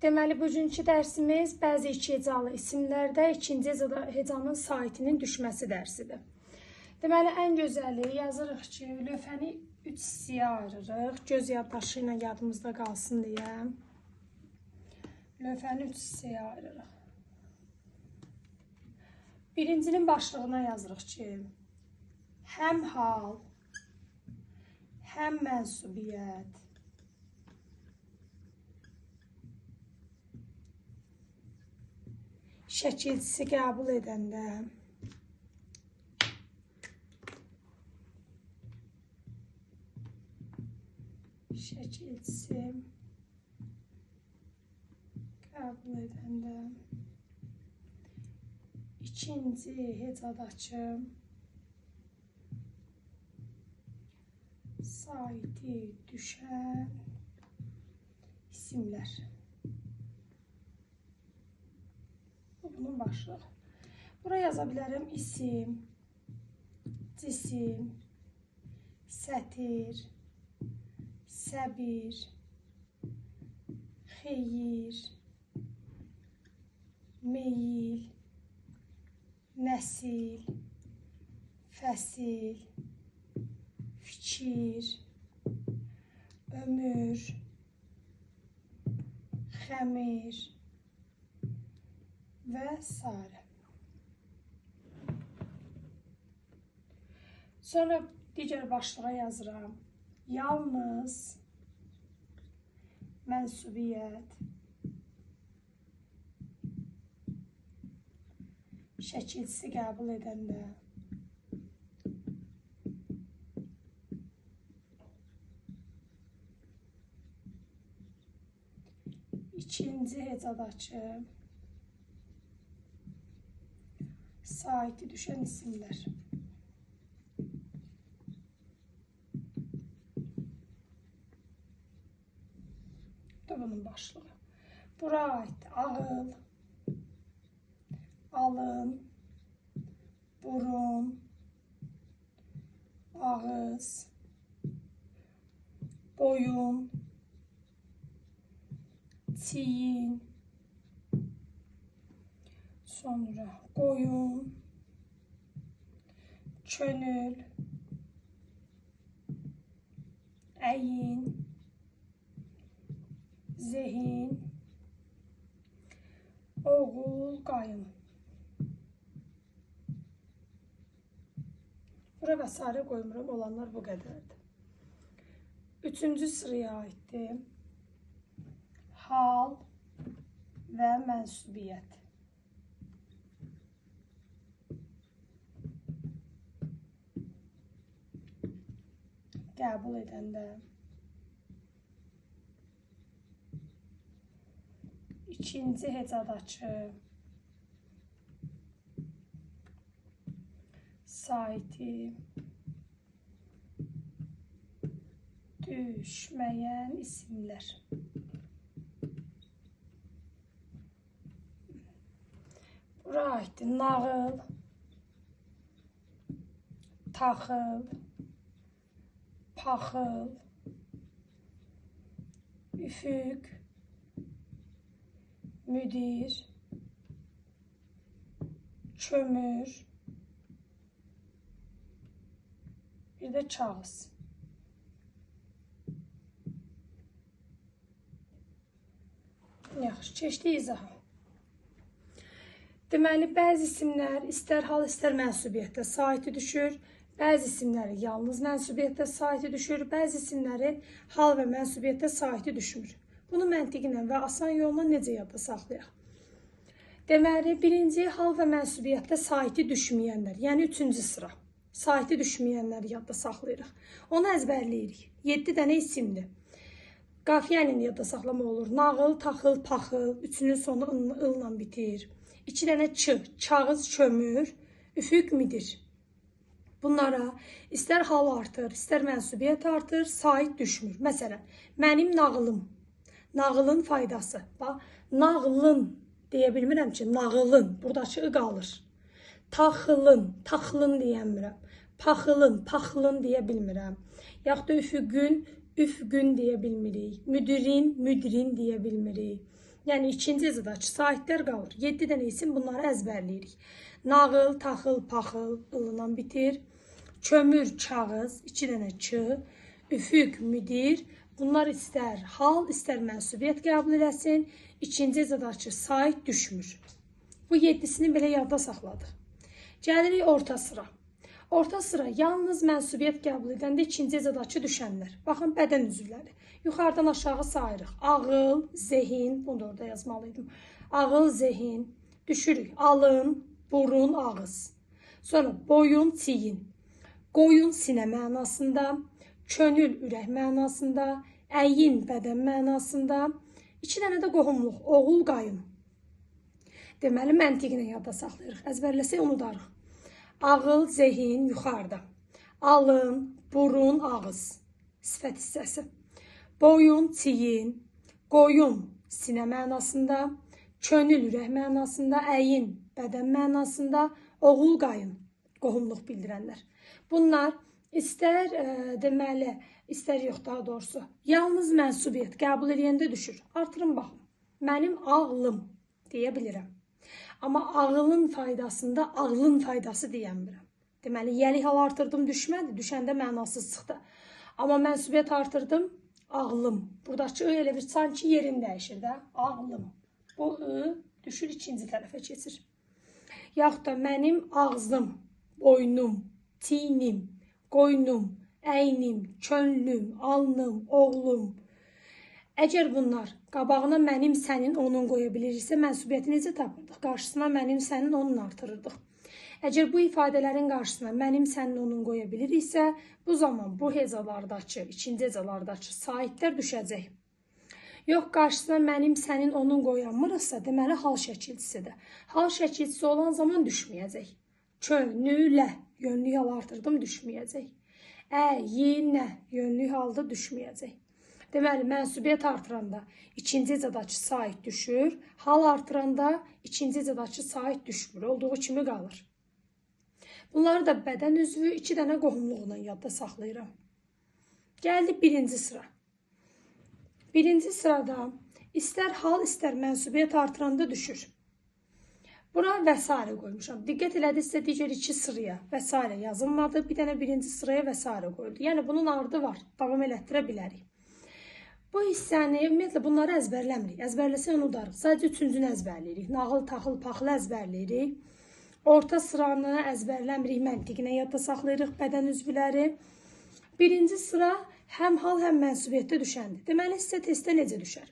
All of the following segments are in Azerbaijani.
Deməli, bugünkü dərsimiz bəzi iki hecalı isimlərdə ikinci hecanın saitinin düşməsi dərsidir. Deməli, ən gözəli yazırıq ki, lövhəni 3 hissəyə ayırırıq. Göz yaddaşı ilə yadımızda qalsın deyə. Lövhəni 3 hissəyə ayırırıq. Birincinin başlığına yazırıq ki, həm hal, həm mənsubiyyət, şəkilçisi qəbul edəndə ikinci hecadakı saiti düşən isimlər. Bunun başlığı. Buraya yaza bilərəm isim, cisim, sətir, səbir, xeyir, meyil, nəsil, fəsil, fikir, ömür, xəmir və s. Sonra digər başlığa yazıram. Yalnız mənsubiyyət, şəkilçisi qəbul edəndə ikinci hecadakı saiti düşən isimlər. Bunun başlığı. Bura aid ağıl, alın, burun, ağız, boyun, çiyin, sonra qoyun, könül, əyin, zehin, oğul, qayın. Bura və s. qoymuram, olanlar bu qədərdir. Üçüncü sıraya aiddir. Hal və mənsubiyyət. Qəbul edəndə ikinci hecadakı saiti düşməyən isimlər. Bura aiddir nağıl, taxıl, paxıl, üfüq, müdir, kömür, bir də kağız. Yaxşı, keçdik izaha. Deməli, bəzi isimlər istər hal, istər mənsubiyyətdə saiti düşür. Bəzi isimlərin yalnız mənsubiyyətdə saiti düşür. Bəzi isimlərin hal və mənsubiyyətdə saiti düşmür. Bunu məntiqlə və asan yolla necə yadda saxlayaq? Deməli, birinci hal və mənsubiyyətdə saiti düşməyənlər, yəni üçüncü sıra. Saiti düşməyənləri yadda saxlayırıq. Onu əzbərləyirik. 7 dənə isimdir. Qafiyə ilə yadda saxlama olur. Nağıl, taxıl, paxıl, üçünün sonu ılla bitir. 2 dənə kağız, kömür, üfüq, midir. Bunlara istər hal artır, istər mənsubiyyət artır, sait düşmür. Məsələn, mənim nağılım. Nağılın faydası. Bax, nağılın deyə bilmirəm ki, nağılın. Buradakı ı qalır. Taxılın, taxılın deyəmirəm. Paxılın, paxılın deyə bilmirəm. Yaxud da üfüqün, üfqün deyə bilmirik. Müdirin, müdirin deyə bilmirik. Yəni ikinci əcədəki saitlər qalır. 7 dənə isim, bunları əzbərləyirik. Nağıl, taxıl, paxıl ılınan bitir. Kömür, kağız, 2 dənə ç. Üfüq, müdir. Bunlar istər hal, istər mənsubiyyət qəbul eləsin. İkinci əcədəki sait düşmür. Bu 7-sini belə yadda saxladıq. Gəlirik orta sıra. Orta sıra yalnız mənsubiyyət qəbul edəndə ikinci əcədəki düşənlər. Baxın, bədən üzvləri. Yuxarıdan aşağı sayırıq. Ağıl, zehin, bunu da orada yazmalıydım. Ağıl, zehin, düşürük. Alın, burun, ağız. Sonra boyun, çiyin. Qoyun, sinə mənasında. Könül, ürək mənasında. Əyin, bədən mənasında. 2 dənə də qohumluq. Oğul, qayın. Deməli, məntiqini yadda saxlayırıq. Əzbərləsək unudarıq. Ağıl, zehin, yuxarıda. Alın, burun, ağız. Sifət hissəsi. Boyun, çiyin, qoyun, sinə mənasında, könül, ürək mənasında, əyin, bədən mənasında, oğul, qayın, qohumluq bildirənlər. Bunlar istər deməli, istər yox daha doğrusu, yalnız mənsubiyyət qəbul edəndə düşür. Artırın baxın, mənim ağlım deyə bilirəm. Amma ağılın faydasında ağlın faydası deyəmirəm. Deməli, yəli hal artırdım düşmədi, düşəndə mənasız çıxdı. Amma mənsubiyyət artırdım, ağlım. Buradakı ı elə bir sanki yerin dəyişir də. Ağlım. Bu ı düşür ikinci tərəfə keçir. Yaxud da mənim ağzım, boynum, tinim, qoynum, əynim, könlüm, alnım, oğlum. Əgər bunlar qabağına mənim, sənin, onun qoya bilirsə, mənsubiyyəti necə tapırdıq? Qarşısına mənim, sənin, onun artırırdıq. Əgər bu ifadələrin qarşısına mənim, sənin, onun qoya biliriksə, bu zaman bu hecalardakı, ikinci hecalardakı saitlər düşəcək. Yox, qarşısına mənim, sənin, onun qoyanmırıqsa, deməli hal şəkilçisidir. Hal şəkilçisi olan zaman düşməyəcək. Könülə yönlü hal artırdım, düşməyəcək. Əyinə yönlü halda düşməyəcək. Deməli, mənsubiyyət artıranda ikinci hecadakı sait düşür, hal artıranda ikinci hecadakı sait düşmür, olduğu kimi qalır. Bunları da bədən üzvü 2 dənə qohumluqla yadda saxlayıram. Gəldi birinci sıra. Birinci sırada istər hal, istər mənsubiyyət artıranda düşür. Bura vəsairə qoymuşam. Diqqət elədirsə digər 2 sıraya vəsairə yazılmadı. Bir dənə birinci sıraya vəsairə qoyuldu. Yəni bunun ardı var. Davam elətdirə bilərik. Bu hissəni, ümumiyyətlə bunları əzbərləmirik. Əzbərləsə unudarıq. Sadəcə üçüncünü əzbərləyirik. Nağıl, taxıl, paxıl əzbərləyirik. Orta sıranı əzbərləmirik, məntiqinə yadda saxlayırıq bədən üzvləri. Birinci sıra həm hal, həm mənsubiyyətdə düşəndir. Deməli, sizə testdə necə düşər?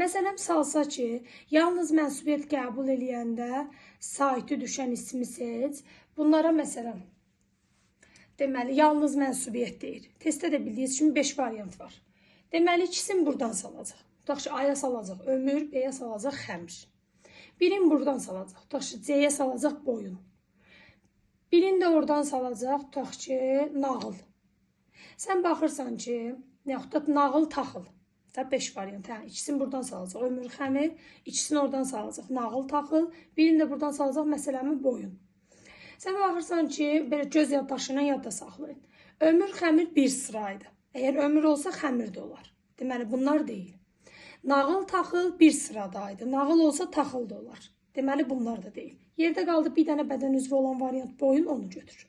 Məsələn, salsa ki, yalnız mənsubiyyət qəbul eləyəndə saiti düşən ismi seç. Bunlara məsələn, deməli, yalnız mənsubiyyət deyir. Testdə də bildiyiniz kimi 5 variant var. Deməli, ikisini buradan salacaq. Tutaq ki, aya salacaq ömür, B-yə salacaq xəmir. Birini buradan salacaq. Tutaq ki, C-yə salacaq boyun. Birini də oradan salacaq. Tutaq ki, nağıl. Sən baxırsan ki, yaxud da nağıl, taxıl. 5 variant. Hə, ikisini buradan salacaq. Ömür, xəmir. İkisini oradan salacaq. Nağıl, taxıl. Birini də buradan salacaq. Məsələmi boyun. Sən baxırsan ki, belə göz yaddaşı ilə yadda saxlayın. Ömür, xəmir bir sıraydı. Əgər ömür olsa, xəmir də olar. Deməli, bunlar deyil. Nağıl, taxıl bir sıradaydı. Nağıl olsa, taxıl da olar. Deməli, bunlar da deyil. Yerdə qaldı bir dənə bədən üzvü olan variant boyun, onu götür.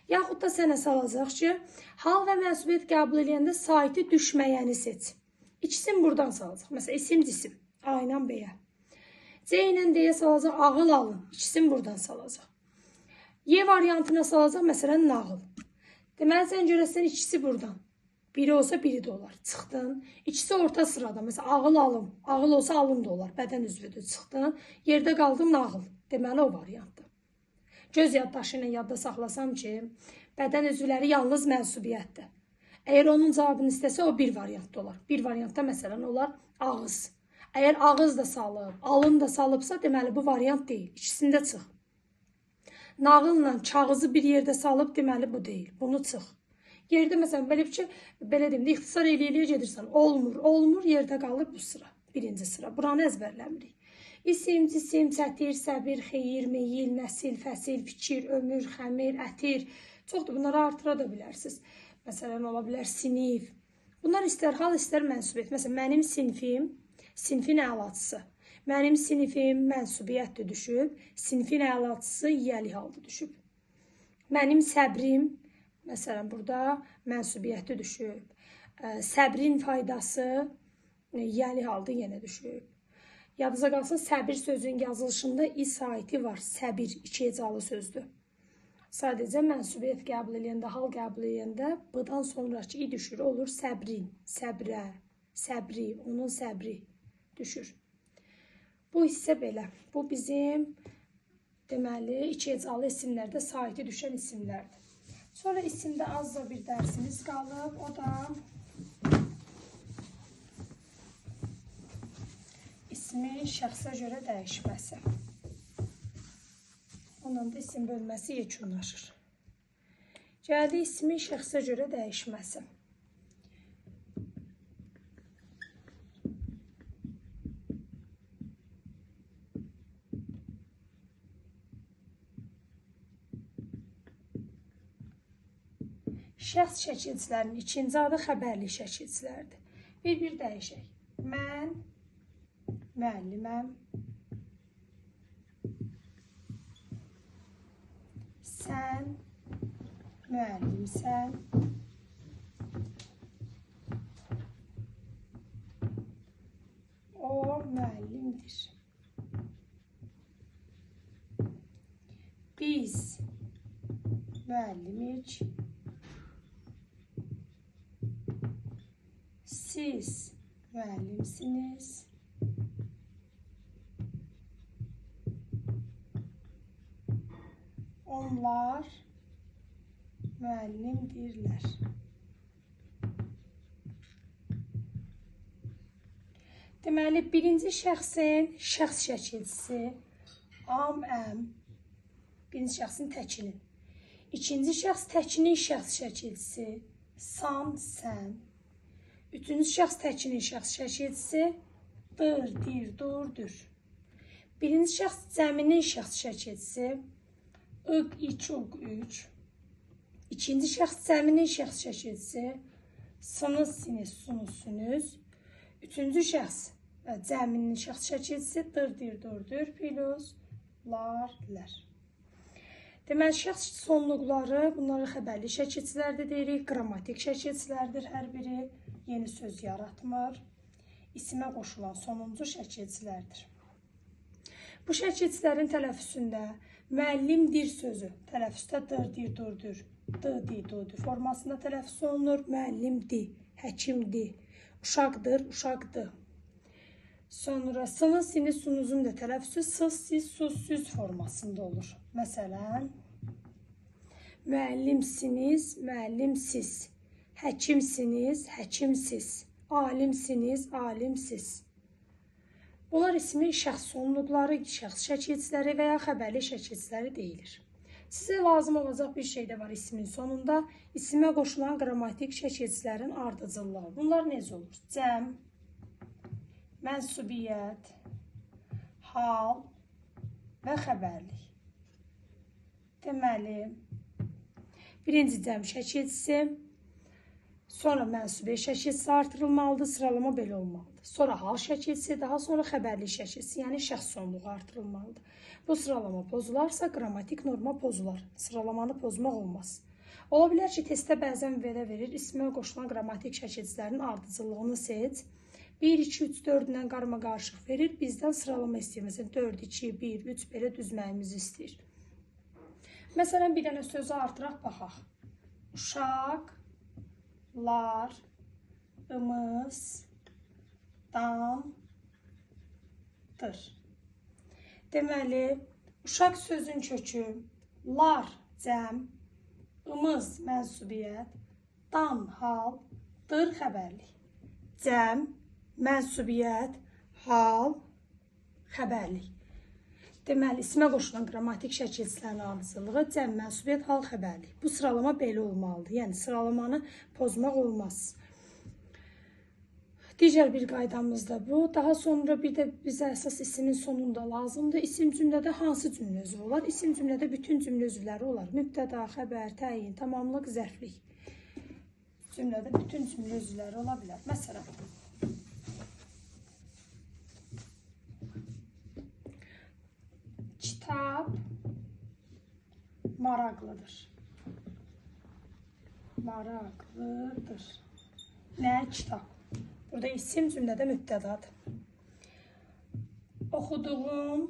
Yaxud da sənə salacaq ki, hal və mənsubiyyət qəbul edəndə saiti düşməyəni seç. İkisini buradan salacaq. Məsələn, isim, cisim. A ilə B-yə. C ilə D-yə salacaq, ağıl, alın. İkisini buradan salacaq. Y variantına salacaq, məsələn, nağıl. Deməli, sən görəsən ikisi buradan. Biri olsa biri də olar. Çıxdın. İkisi orta sırada. Məsələn, ağıl, alın. Ağıl olsa alın da olar. Bədən üzvüdür. Çıxdın. Yerdə qaldı nağıl. Deməli, o variantdır. Göz yaddaşı ilə yadda saxlasam ki, bədən üzvləri yalnız mənsubiyyətdir. Əgər onun cavabını istəsə, o bir variantda olar. Bir variantda məsələn olar ağız. Əgər ağız da salıb, alın da salıbsa, deməli bu variant deyil. İkisində çıx. Nağılla kağızı bir yerdə salıb, deməli bu deyil. Bunu çıx. Yerdə məsələn belə ki, belə deyim də ixtisar eləyə gedirsən. Olmur, olmur, yerdə qalır bu sıra. Birinci sıra. Buranı əzbərləmirik. İsim, cisim, çətir, səbir, xeyir, meyil, nəsil, fəsil, fikir, ömür, xəmir, ətir. Çoxdur, bunları artıra da bilərsiniz. Məsələn, ola bilər sinif. Bunlar istər hal, istər mənsubiyyət. Məsələn, mənim sinfim Sinfin əlaçısı. Mənim sinifim mənsubiyyətdir düşüb. Sinfin əlaçısı yiyəli halda düşüb. Mənim səbrim, məsələn, burada mənsubiyyəti düşüb. Səbrin faydası yiyəli halda yenə düşüb. Yadınıza qalsın, səbir sözünün yazılışında i saiti var. Səbir, iki hecalı sözdür. Sadəcə mənsubiyyət qəbul edəndə, hal qəbul edəndə b-dan sonraki i düşür. Olur səbrin, səbrə, səbri, onun səbri düşür. Bu hissə belə. Bu bizim deməli iki hecalı isimlərdə saiti düşən isimlərdir. Sonra isimdə azca bir dərsimiz qalıb. O da ismin şəxsə görə dəyişməsi. Ondan da isim bölməsi yekunlaşır. Gəldi ismin şəxsə görə dəyişməsi. Şəxs şəkilçilərinin ikinci adı xəbərli şəkilçilərdir. Bir dəyişək. Mən müəlliməm. Sən müəllimsən. O müəllimdir. Biz müəllimik. Siz müəllimsiniz. Onlar müəllimdirlər. Deməli, birinci şəxsin şəxs şəkilçisi am, əm. Birinci şəxsin təkinin. İkinci şəxs təkinin şəxs şəkilçisi san, sən. Üçüncü şəxs təkinin şəxs şəkilçisi dır, dir, dur, dür. Birinci şəxs cəminin şəxs şəkilçisi ıq, iç, uq, üç. İkinci şəxs cəminin şəxs şəkilçisi sınız, siniz, sunuz, sünüz. Üçüncü şəxs cəminin şəxs şəkilçisi dır, dir, dur, dür, plus, lar, lər. Deməli, şəxs sonluqları, bunları xəbərli şəkilçilərdir deyirik, qrammatik şəkilçilərdir hər biri. Yeni söz yaratmır. İsimə qoşulan sonuncu şəkilçilərdir. Bu şəkilçilərin tələffüzündə müəllimdir sözü tələffüzdə dır, dir, dur, dür, d, di, du, dür formasında tələffüz olunur. Müəllimdir, həkimdir, uşaqdır, uşaqdır. Sonra sınız, siniz, sunuzun da tələffüzü sız, siz, suz, süz formasında olur. Məsələn, müəllimsiniz, müəllimsiz. Həkimsiniz, həkimsiz. Alimsiniz, alimsiz. Bunlar ismi şəxs sonluqları, şəxs şəkilçiləri və ya xəbərli şəkilçiləri deyilir. Sizə lazım olacaq bir şey də var ismin sonunda. İsimə qoşulan qrammatik şəkilçilərin ardıcıllığı. Bunlar necə olur? Cəm, mənsubiyyət, hal və xəbərlik. Deməli, birinci cəm şəkilçisi, sonra mənsubiyyət şəkilçisi artırılmalıdır, sıralama belə olmalıdır. Sonra hal şəkilçisi, daha sonra xəbərli şəkilçisi, yəni şəxs sonluğu artırılmalıdır. Bu sıralama pozularsa, qrammatik norma pozular. Sıralamanı pozmaq olmaz. Ola bilər ki, testdə bəzən belə verir, ismə qoşulan qrammatik şəkilçilərin ardıcıllığını seç. 1, 2, 3, 4 ilə qarma qarışıq verir, bizdən sıralama istəyir. Məsələn, 4, 2, 1, 3 belə düzməyimizi istəyir. Məsələn, bir dənə sözü artıraq, baxaq. Uşaq, lar, ımız, dam, dır. Deməli, uşaq sözün kökü, lar, cəm, ımız, mənsubiyyət, dam, hal, dır, xəbərlik. Cəm, mənsubiyyət, hal, xəbərlik. Deməli, ismə qoşulan qrammatik şəkilçilərin ardıcıllığı cəm, mənsubiyyət, hal, xəbərlik. Bu sıralama belə olmalıdır. Yəni, sıralamanı pozmaq olmaz. Digər bir qaydamız da bu. Daha sonra bir də bizə əsas isimin sonunda lazımdır. İsim cümlədə hansı cümlə üzvü olar? İsim cümlədə bütün cümlə üzvləri olar. Mübtəda, xəbər, təyin, tamamlıq, zərflik. Cümlədə bütün cümlə üzvləri ola bilər. Məsələn, Maraqlıdır. Maraqlıdır. Nə? Kitab. Burada isim cümlədə mübtədadır. Oxuduğum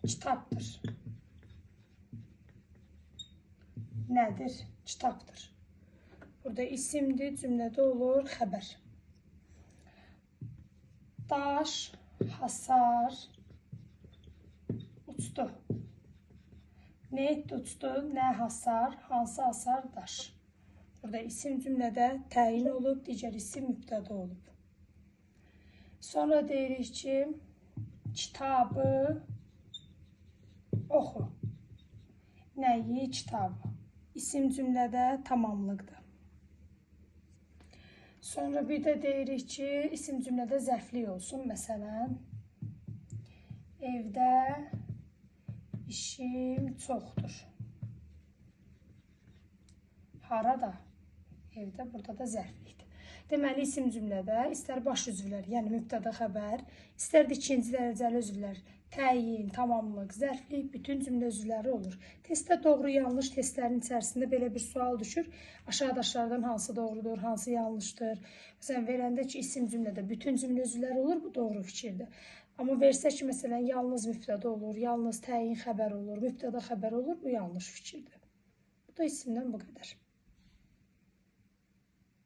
kitabdır. Nədir? Kitabdır. Burada isimdir, cümlədə olur xəbər. Daş, hasar, uçdu. Nə etdi, uçdu? Nə hasar? Hansı hasar? Daş. Burada isim cümlədə təyin olub, digər isim mübtəda olub. Sonra deyirik ki, kitabı oxu. Nəyi? Kitabı. İsim cümlədə tamamlıqdır. Sonra bir də deyirik ki, isim cümlədə zərflik olsun. Məsələn, evdə işim çoxdur. Harada? Evdə, burada da zərflikdir. Deməli, isim cümlədə istər baş üzvlər, yəni mübtəda xəbər, istər də ikinci dərəcəli üzvlər, təyin, tamamlıq, zərflik, bütün cümlə üzvləri olur. Testdə doğru, yanlış testlərin içərisində belə bir sual düşür. Aşağıdaşlardan hansı doğrudur, hansı yanlışdır? Məsələn, verəndə ki, isim cümlədə bütün cümlə üzvləri olur, bu doğru fikirdir. Amma versə ki, məsələn, yalnız mübtəda olur, yalnız təyin xəbər olur, mübtəda xəbər olur, bu yanlış fikirdir. Bu da isimdən bu qədər.